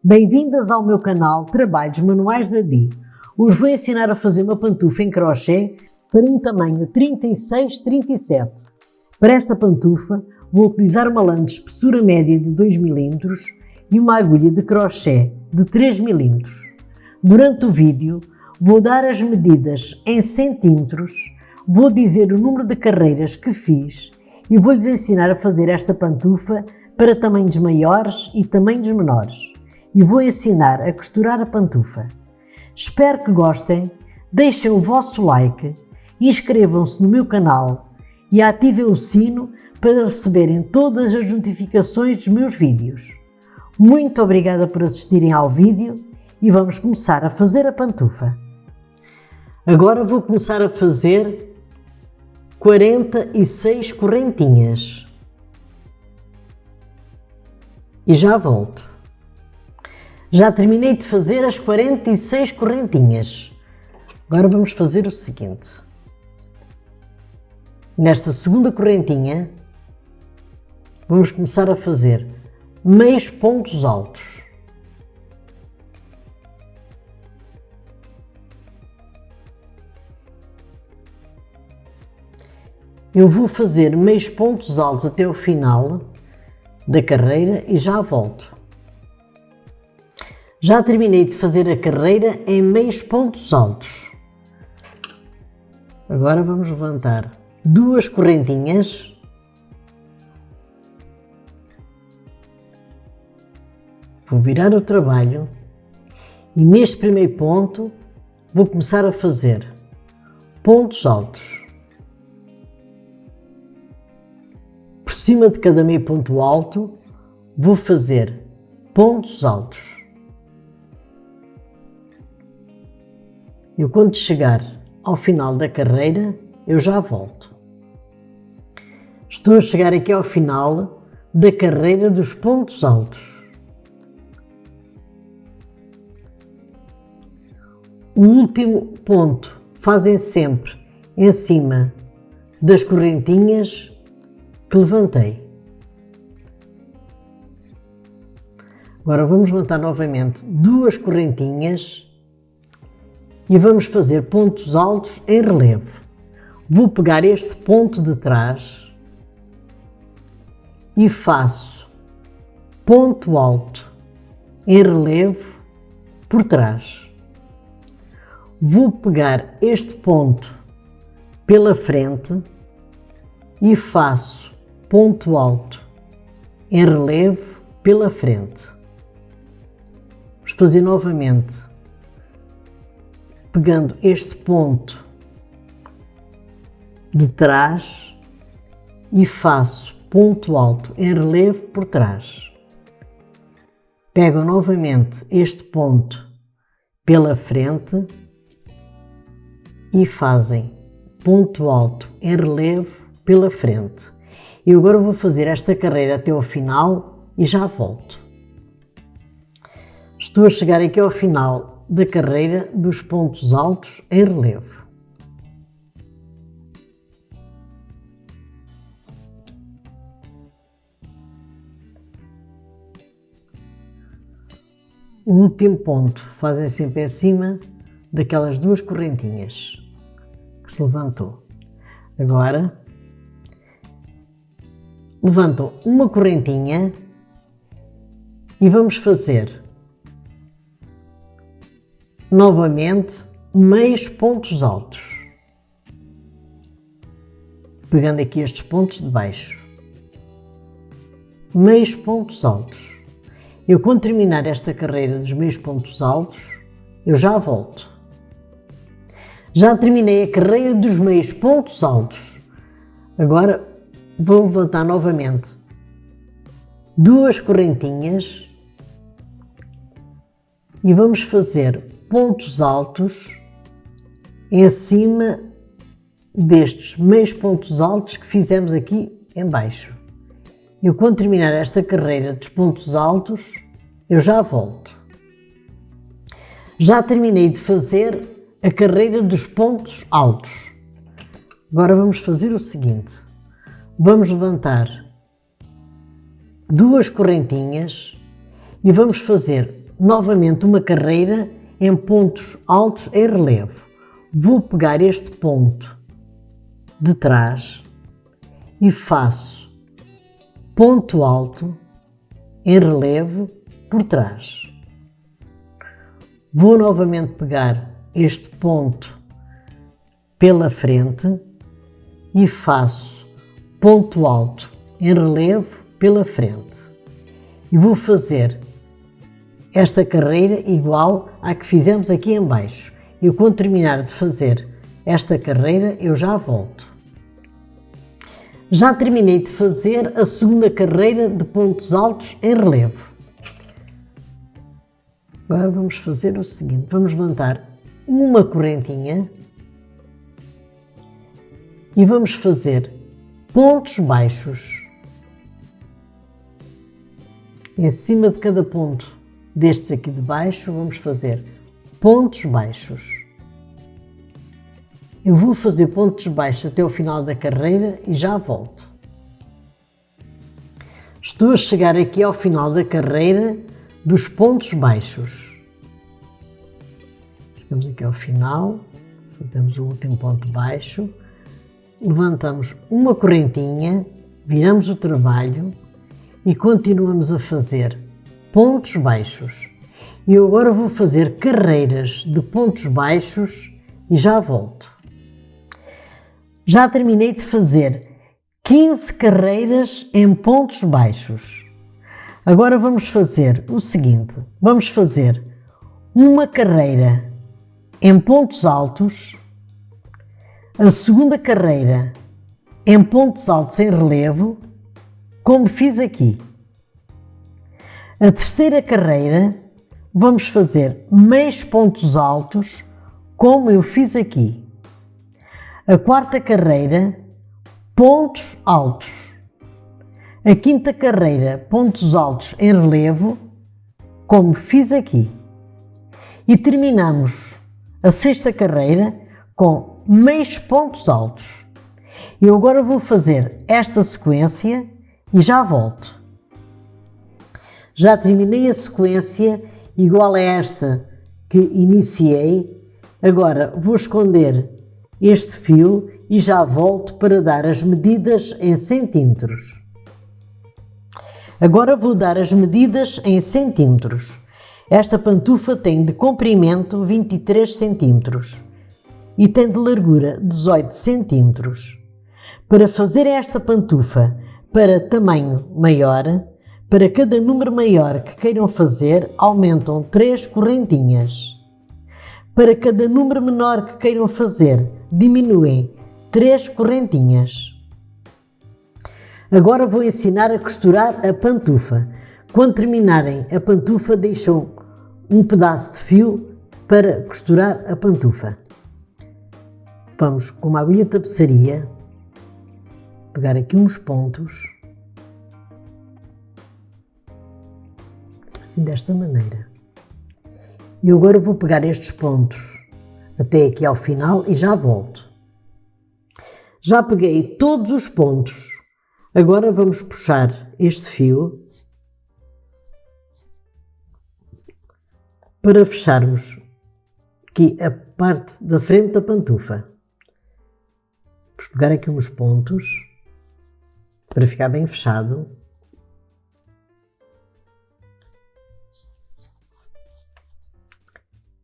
Bem-vindas ao meu canal Trabalhos Manuais da Di. Hoje vou ensinar a fazer uma pantufa em crochê para um tamanho 36-37. Para esta pantufa vou utilizar uma lã de espessura média de 2 mm e uma agulha de crochê de 3 mm. Durante o vídeo vou dar as medidas em centímetros, vou dizer o número de carreiras que fiz e vou-lhes ensinar a fazer esta pantufa para tamanhos maiores e tamanhos menores. E vou ensinar a costurar a pantufa. Espero que gostem, deixem o vosso like, inscrevam-se no meu canal e ativem o sino para receberem todas as notificações dos meus vídeos. Muito obrigada por assistirem ao vídeo e vamos começar a fazer a pantufa. Agora vou começar a fazer 46 correntinhas e já volto. Já terminei de fazer as 46 correntinhas. Agora vamos fazer o seguinte. Nesta segunda correntinha, vamos começar a fazer meios pontos altos. Eu vou fazer meios pontos altos até o final da carreira e já volto. Já terminei de fazer a carreira em meios pontos altos. Agora vamos levantar duas correntinhas. Vou virar o trabalho e neste primeiro ponto vou começar a fazer pontos altos. Por cima de cada meio ponto alto vou fazer pontos altos. Eu quando chegar ao final da carreira, eu já volto. Estou a chegar aqui ao final da carreira dos pontos altos. O último ponto fazem sempre em cima das correntinhas que levantei. Agora vamos levantar novamente duas correntinhas e vamos fazer pontos altos em relevo. Vou pegar este ponto de trás e faço ponto alto em relevo por trás. Vou pegar este ponto pela frente e faço ponto alto em relevo pela frente. Vamos fazer novamente. Pegando este ponto de trás e faço ponto alto em relevo por trás. Pego novamente este ponto pela frente e fazem ponto alto em relevo pela frente. E agora vou fazer esta carreira até ao final e já volto. Estou a chegar aqui ao final da carreira dos pontos altos em relevo. O último ponto fazem sempre em cima daquelas duas correntinhas que se levantou. Agora levantam uma correntinha e vamos fazer novamente meios pontos altos, pegando aqui estes pontos de baixo, meios pontos altos. Eu quando terminar esta carreira dos meios pontos altos, eu já volto. Já terminei a carreira dos meios pontos altos. Agora vou levantar novamente duas correntinhas e vamos fazer pontos altos em cima destes meios pontos altos que fizemos aqui em baixo. Eu quando terminar esta carreira dos pontos altos, eu já volto. Já terminei de fazer a carreira dos pontos altos. Agora vamos fazer o seguinte. Vamos levantar duas correntinhas e vamos fazer novamente uma carreira em pontos altos em relevo. Vou pegar este ponto de trás e faço ponto alto em relevo por trás. Vou novamente pegar este ponto pela frente e faço ponto alto em relevo pela frente. E vou fazer esta carreira igual à que fizemos aqui em baixo. E quando terminar de fazer esta carreira, eu já volto. Já terminei de fazer a segunda carreira de pontos altos em relevo. Agora vamos fazer o seguinte, vamos levantar uma correntinha e vamos fazer pontos baixos em cima de cada ponto destes aqui de baixo. Vamos fazer pontos baixos. Eu vou fazer pontos baixos até o final da carreira e já volto. Estou a chegar aqui ao final da carreira dos pontos baixos. Chegamos aqui ao final, fazemos o último ponto baixo, levantamos uma correntinha, viramos o trabalho e continuamos a fazer pontos baixos. E eu agora vou fazer carreiras de pontos baixos e já volto. Já terminei de fazer 15 carreiras em pontos baixos. Agora vamos fazer o seguinte, vamos fazer uma carreira em pontos altos, a segunda carreira em pontos altos em relevo, como fiz aqui. A terceira carreira vamos fazer meios pontos altos, como eu fiz aqui. A quarta carreira, pontos altos. A quinta carreira, pontos altos em relevo, como fiz aqui. E terminamos a sexta carreira com meios pontos altos. Eu agora vou fazer esta sequência e já volto. Já terminei a sequência igual a esta que iniciei. Agora vou esconder este fio e já volto para dar as medidas em centímetros. Agora vou dar as medidas em centímetros. Esta pantufa tem de comprimento 23 centímetros e tem de largura 18 centímetros. Para fazer esta pantufa para tamanho maior, para cada número maior que queiram fazer, aumentam 3 correntinhas. Para cada número menor que queiram fazer, diminuem 3 correntinhas. Agora vou ensinar a costurar a pantufa. Quando terminarem a pantufa, deixam um pedaço de fio para costurar a pantufa. Vamos com uma agulha de tapeçaria pegar aqui uns pontos, assim desta maneira. E agora vou pegar estes pontos até aqui ao final e já volto. Já peguei todos os pontos. Agora vamos puxar este fio para fecharmos aqui a parte da frente da pantufa. Vamos pegar aqui uns pontos para ficar bem fechado.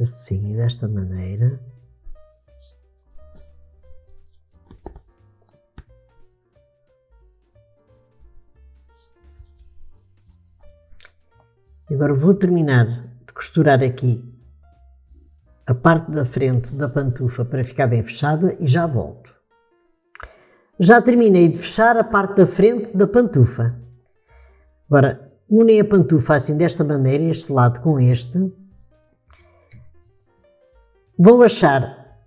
Assim, desta maneira. E agora vou terminar de costurar aqui a parte da frente da pantufa para ficar bem fechada e já volto. Já terminei de fechar a parte da frente da pantufa. Agora, unem a pantufa assim desta maneira, este lado com este. Vão achar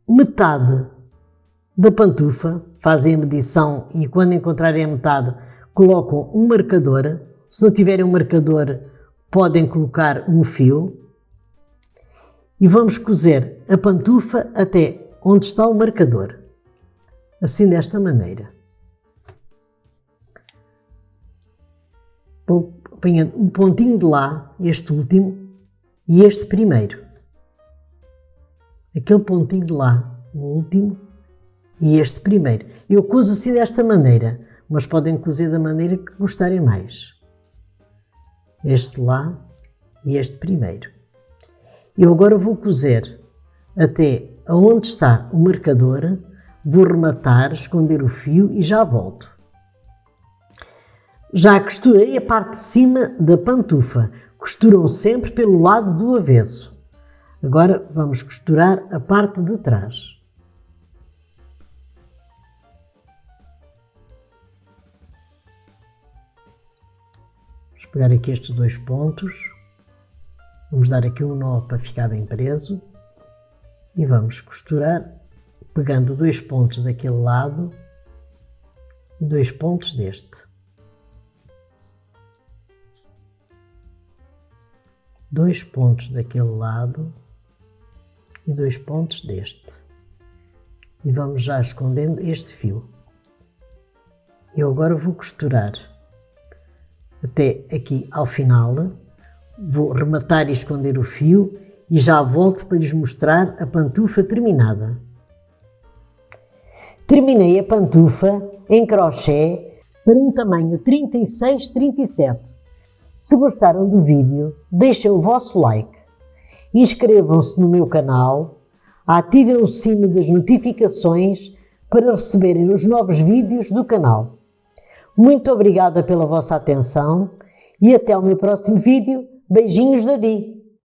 metade da pantufa, fazem a medição e quando encontrarem a metade colocam um marcador. Se não tiverem um marcador, podem colocar um fio. E vamos cozer a pantufa até onde está o marcador. Assim desta maneira. Vou apanhando um pontinho de lá, este último, e este primeiro. Aquele pontinho de lá, o último, e este primeiro. Eu cozo assim desta maneira, mas podem cozer da maneira que gostarem mais. Este lá e este primeiro. Eu agora vou cozer até aonde está o marcador, vou rematar, esconder o fio e já volto. Já costurei a parte de cima da pantufa. Costuram sempre pelo lado do avesso. Agora vamos costurar a parte de trás. Vamos pegar aqui estes dois pontos. Vamos dar aqui um nó para ficar bem preso. E vamos costurar pegando dois pontos daquele lado e dois pontos deste. Dois pontos daquele lado e dois pontos deste. E vamos já escondendo este fio. Eu agora vou costurar até aqui ao final. Vou rematar e esconder o fio e já volto para lhes mostrar a pantufa terminada. Terminei a pantufa em crochê para um tamanho 36-37. Se gostaram do vídeo, deixem o vosso like, inscrevam-se no meu canal, ativem o sino das notificações para receberem os novos vídeos do canal. Muito obrigada pela vossa atenção e até o meu próximo vídeo. Beijinhos da Di!